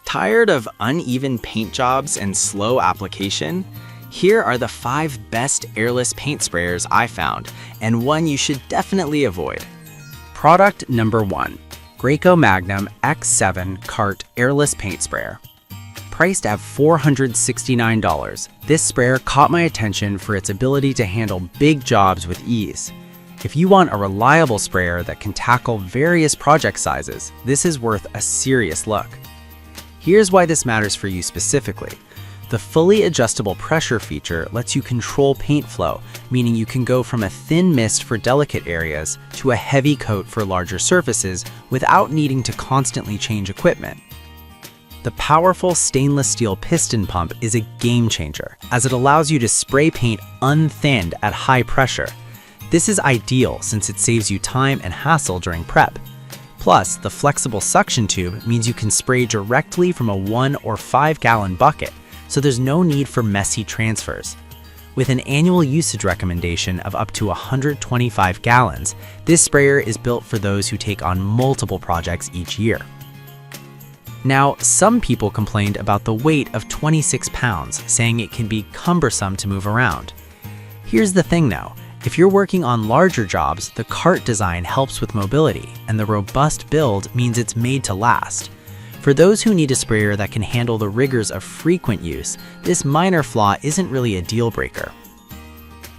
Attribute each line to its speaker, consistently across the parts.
Speaker 1: Tired of uneven paint jobs and slow application? Here are the 5 best airless paint sprayers I found, and one you should definitely avoid.
Speaker 2: Product number 1. Graco Magnum X7 Cart Airless Paint Sprayer. Priced at $469, this sprayer caught my attention for its ability to handle big jobs with ease. If you want a reliable sprayer that can tackle various project sizes, this is worth a serious look. Here's why this matters for you specifically. The fully adjustable pressure feature lets you control paint flow, meaning you can go from a thin mist for delicate areas to a heavy coat for larger surfaces without needing to constantly change equipment. The powerful stainless steel piston pump is a game changer, as it allows you to spray paint unthinned at high pressure. This is ideal since it saves you time and hassle during prep. Plus, the flexible suction tube means you can spray directly from a 1 or 5 gallon bucket, so there's no need for messy transfers. With an annual usage recommendation of up to 125 gallons, this sprayer is built for those who take on multiple projects each year. Now, some people complained about the weight of 26 pounds, saying it can be cumbersome to move around. Here's the thing though. If you're working on larger jobs, the cart design helps with mobility, and the robust build means it's made to last. For those who need a sprayer that can handle the rigors of frequent use, this minor flaw isn't really a deal breaker.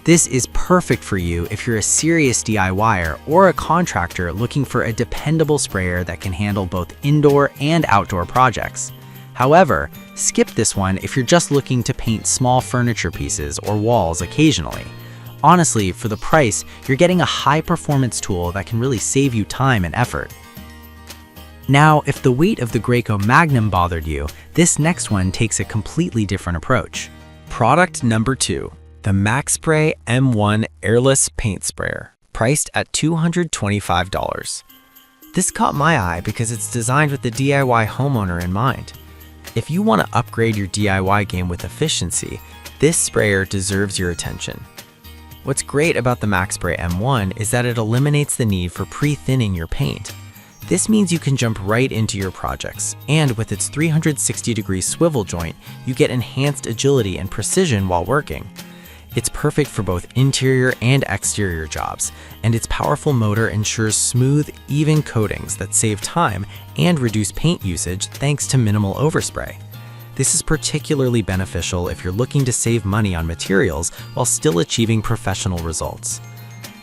Speaker 2: This is perfect for you if you're a serious DIYer or a contractor looking for a dependable sprayer that can handle both indoor and outdoor projects. However, skip this one if you're just looking to paint small furniture pieces or walls occasionally. Honestly, for the price, you're getting a high-performance tool that can really save you time and effort. Now, if the weight of the Graco Magnum bothered you, this next one takes a completely different approach.
Speaker 3: Product number 2. The MaxSpray M1 Airless Paint Sprayer, priced at $225. This caught my eye because it's designed with the DIY homeowner in mind. If you want to upgrade your DIY game with efficiency, this sprayer deserves your attention. What's great about the MaxSpray M1 is that it eliminates the need for pre-thinning your paint. This means you can jump right into your projects, and with its 360-degree swivel joint, you get enhanced agility and precision while working. It's perfect for both interior and exterior jobs, and its powerful motor ensures smooth, even coatings that save time and reduce paint usage thanks to minimal overspray. This is particularly beneficial if you're looking to save money on materials while still achieving professional results.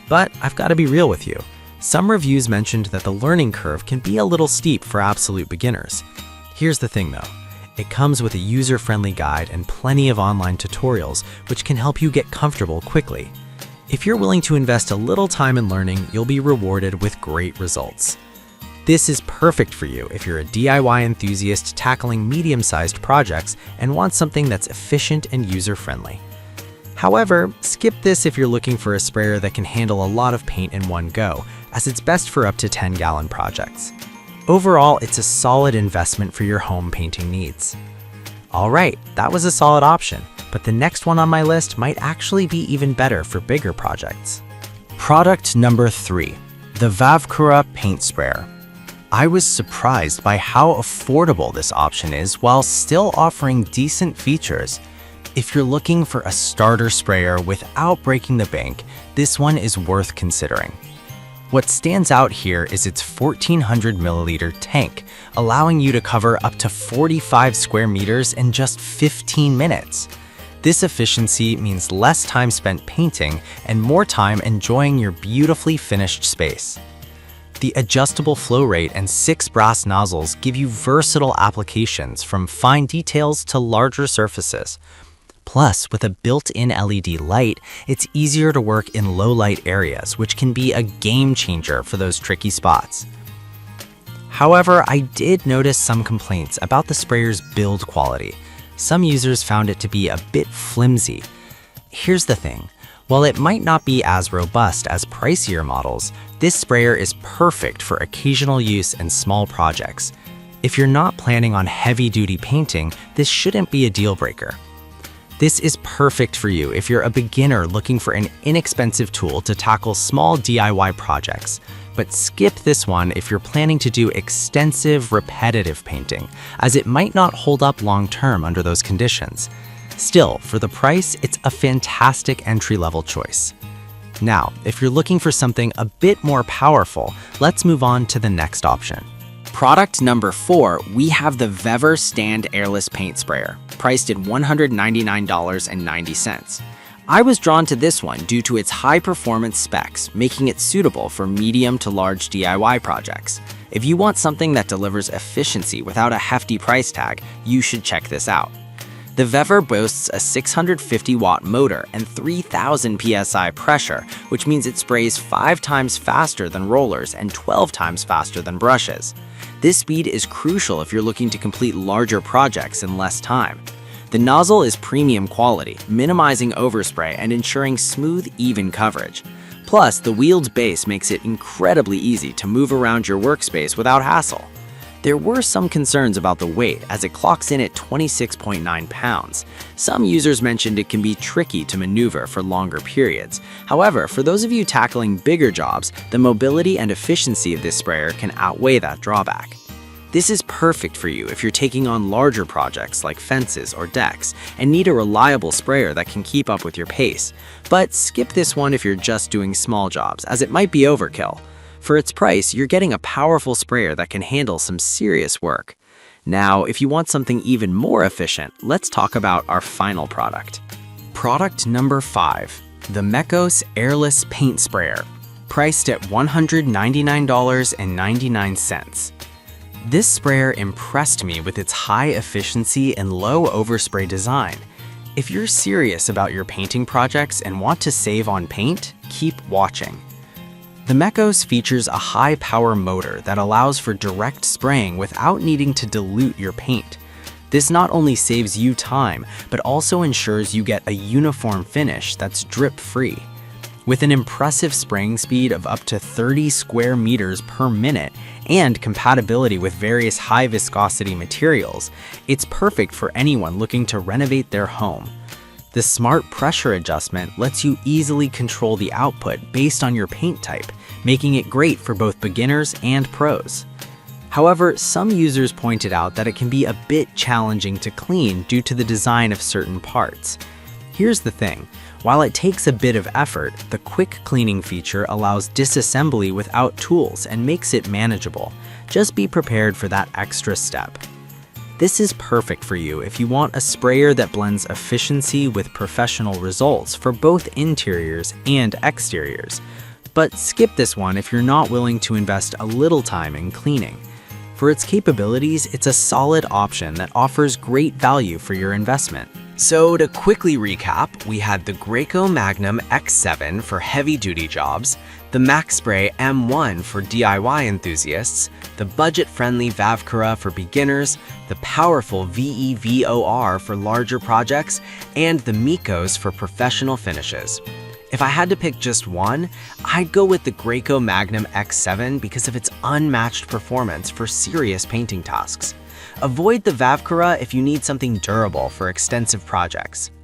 Speaker 3: But I've got to be real with you. Some reviews mentioned that the learning curve can be a little steep for absolute beginners. Here's the thing though. It comes with a user-friendly guide and plenty of online tutorials which can help you get comfortable quickly. If you're willing to invest a little time in learning, you'll be rewarded with great results. This is perfect for you if you're a DIY enthusiast tackling medium-sized projects and want something that's efficient and user-friendly. However, skip this if you're looking for a sprayer that can handle a lot of paint in one go, as it's best for up to 10-gallon projects. Overall, it's a solid investment for your home painting needs. Alright, that was a solid option, but the next one on my list might actually be even better for bigger projects. Product number 3. The Vavkura Paint Sprayer. I was surprised by how affordable this option is while still offering decent features. If you're looking for a starter sprayer without breaking the bank, this one is worth considering. What stands out here is its 1400 milliliter tank, allowing you to cover up to 45 square meters in just 15 minutes. This efficiency means less time spent painting and more time enjoying your beautifully finished space. The adjustable flow rate and 6 brass nozzles give you versatile applications from fine details to larger surfaces. Plus, with a built-in LED light, it's easier to work in low-light areas, which can be a game changer for those tricky spots. However, I did notice some complaints about the sprayer's build quality. Some users found it to be a bit flimsy. Here's the thing. While it might not be as robust as pricier models, this sprayer is perfect for occasional use and small projects. If you're not planning on heavy-duty painting, this shouldn't be a deal breaker.
Speaker 2: This is perfect for you if you're a beginner looking for an inexpensive tool to tackle small DIY projects. But skip this one if you're planning to do extensive, repetitive painting, as it might not hold up long-term under those conditions. Still, for the price, it's a fantastic entry-level choice. Now, if you're looking for something a bit more powerful, let's move on to the next option.
Speaker 1: Product number 4, we have the Vever Stand Airless Paint Sprayer, priced at $199.90. I was drawn to this one due to its high-performance specs, making it suitable for medium to large DIY projects. If you want something that delivers efficiency without a hefty price tag, you should check this out. The Vever boasts a 650-watt motor and 3,000 psi pressure, which means it sprays 5 times faster than rollers and 12 times faster than brushes. This speed is crucial if you're looking to complete larger projects in less time. The nozzle is premium quality, minimizing overspray and ensuring smooth, even coverage. Plus, the wheeled base makes it incredibly easy to move around your workspace without hassle. There were some concerns about the weight, as it clocks in at 26.9 pounds. Some users mentioned it can be tricky to maneuver for longer periods. However, for those of you tackling bigger jobs, the mobility and efficiency of this sprayer can outweigh that drawback. This is perfect for you if you're taking on larger projects like fences or decks and need a reliable sprayer that can keep up with your pace. But skip this one if you're just doing small jobs, as it might be overkill. For its price, you're getting a powerful sprayer that can handle some serious work. Now, if you want something even more efficient, let's talk about our final product. Product number 5, the Mekos Airless Paint Sprayer, priced at $199.99. This sprayer impressed me with its high efficiency and low overspray design. If you're serious about your painting projects and want to save on paint, keep watching. The Mekos features a high-power motor that allows for direct spraying without needing to dilute your paint. This not only saves you time, but also ensures you get a uniform finish that's drip-free. With an impressive spraying speed of up to 30 square meters per minute and compatibility with various high-viscosity materials, it's perfect for anyone looking to renovate their home. The smart pressure adjustment lets you easily control the output based on your paint type, making it great for both beginners and pros. However, some users pointed out that it can be a bit challenging to clean due to the design of certain parts. Here's the thing, while it takes a bit of effort, the quick cleaning feature allows disassembly without tools and makes it manageable. Just be prepared for that extra step. This is perfect for you if you want a sprayer that blends efficiency with professional results for both interiors and exteriors. But skip this one if you're not willing to invest a little time in cleaning. For its capabilities, it's a solid option that offers great value for your investment.
Speaker 2: So to quickly recap, we had the Graco Magnum X7 for heavy-duty jobs, the MaxSpray M1 for DIY enthusiasts, the budget-friendly Vavcura for beginners, the powerful VEVOR for larger projects, and the Mekos for professional finishes. If I had to pick just one, I'd go with the Graco Magnum X7 because of its unmatched performance for serious painting tasks. Avoid the Vavcura if you need something durable for extensive projects.